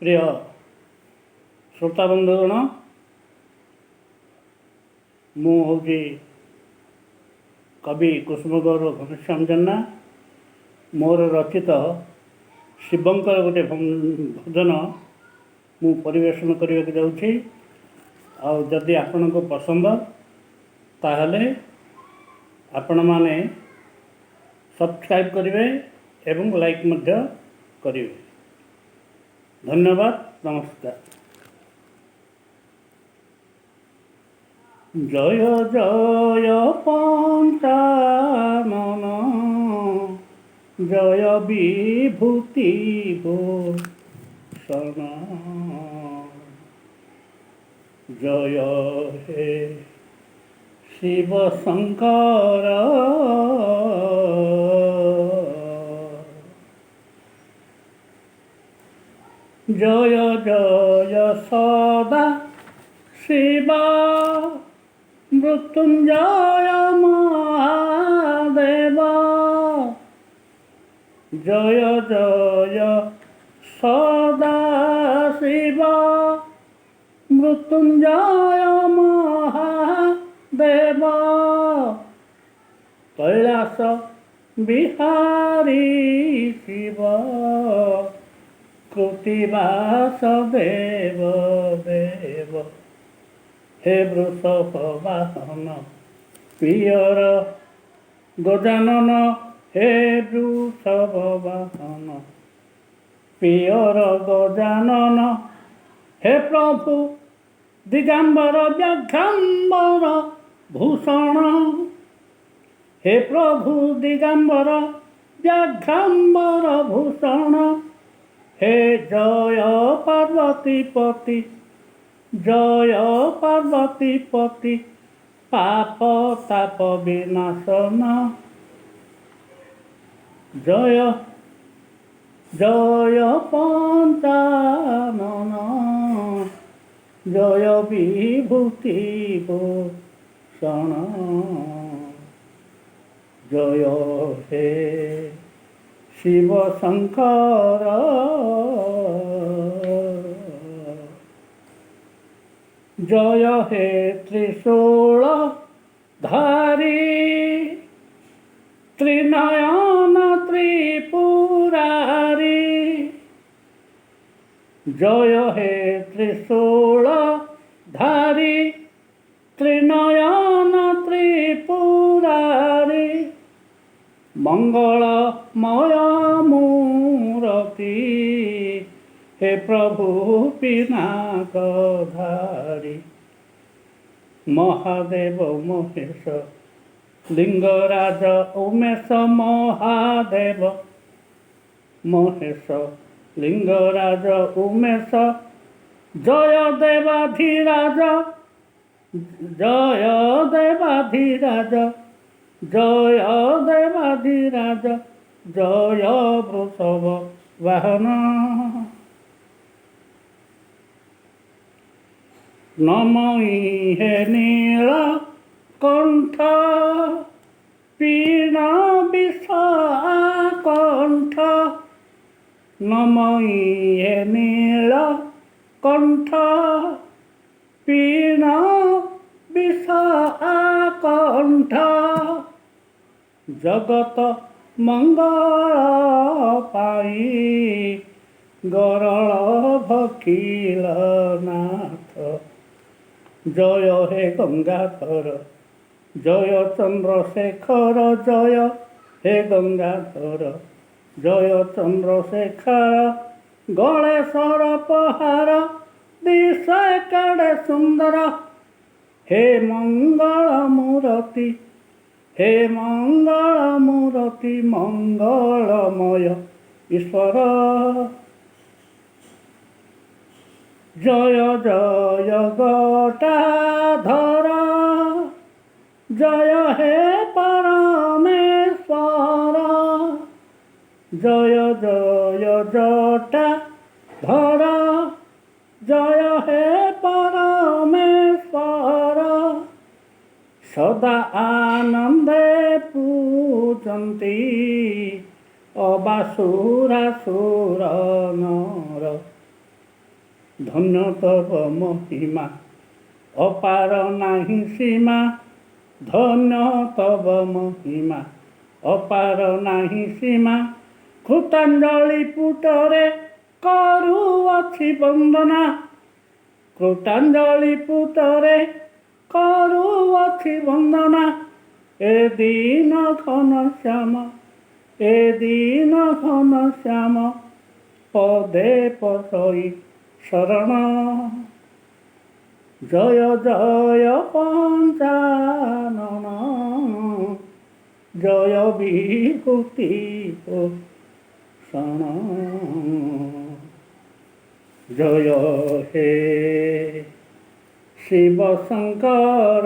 प्रिय श्रोता बंधुगण मुझे कवि कुसुमगौर घनश्याम जेना मोर रचित शिवंकर गोटे भजन मु परिवेशन करने जाऊँगी। आदि आपण को पसंद ताहले आपण माने सब्सक्राइब करेंगे एवं लाइक करेंगे। धन्यवाद, नमस्कार। जय जय पंचानन जय विभूति भूषण जय हे शिव शंकर जय जय सदा शिवा मृत्युंजय महादेव जय जय सदा शिवा मृत्युंजय महादेव कैलास बिहारी शिव कृतिवास देव देव हे वृषभ वाहन पियर गजानन हे वृषभ वाहन पियर गजानन हे प्रभु दिगंबर व्याघ्रांबर भूषण हे प्रभु दिगंबर व्याघ्रांबर भूषण हे जय पार्वतीपति जय पार्वतीपति पाप ताप विनाशन जय जय पंचानन जय विभूति भूषण जय हे शिव शंकर जय हे त्रिशूल धारी त्रिनयन त्रिपुरारी जय हे त्रिशूल धारी त्रिनयन त्रिपुरारी मंगलमय मूर्ति हे प्रभु पिनाकधारी महादेव महेश लिंगराज उमेश महादेव महेश लिंगराज उमेश जय देवाधिराज जय देवाधिराज जय देवाधिराज जय वृषभ वाहन नमई हे नील कंठ पीना विषाकंठ नमई हे नील कंठ पीना विषाकंठ जगत मंगल पाई गरल भकिल नाथ जय हे गंगाधर जय चंद्रशेखर जय हे गंगाधर जय चंद्रशेखर गणेशर पहार दिशे कड़े सुंदर हे मंगल मूर्ति हे मंगल मूर्ति मंगलमय ईश्वर जय जय गटाधर जय हे परमेश्वर जय जय जटाधर जय हे परमेश्वर सदा आनंदे पूजन्ति अबासुरासुर नर ଧନ୍ୟ ତବ ମହିମା ଅପାର ନାହିଁ ସୀମା। ଧନ୍ୟ ତବ ମହିମା ଅପାର ନାହିଁ ସୀମା। କୃତାଞ୍ଜଳି ପୁଟରେ କରୁଅଛି ବନ୍ଦନା। କୃତାଞ୍ଜଳି ପୁଟରେ କରୁଅଛି ବନ୍ଦନା। ଏ ଦୀନ ଘନଶ୍ୟାମ, ଏ ଦୀନ ଘନଶ୍ୟାମ, ପଦେ ପଶଇ ଶରଣ। ଜୟ ଜୟ ପଞ୍ଚାନନ, ଜୟ ବିଭୂତି ଭୂଷଣ। ଜୟ हे शिव शंकर,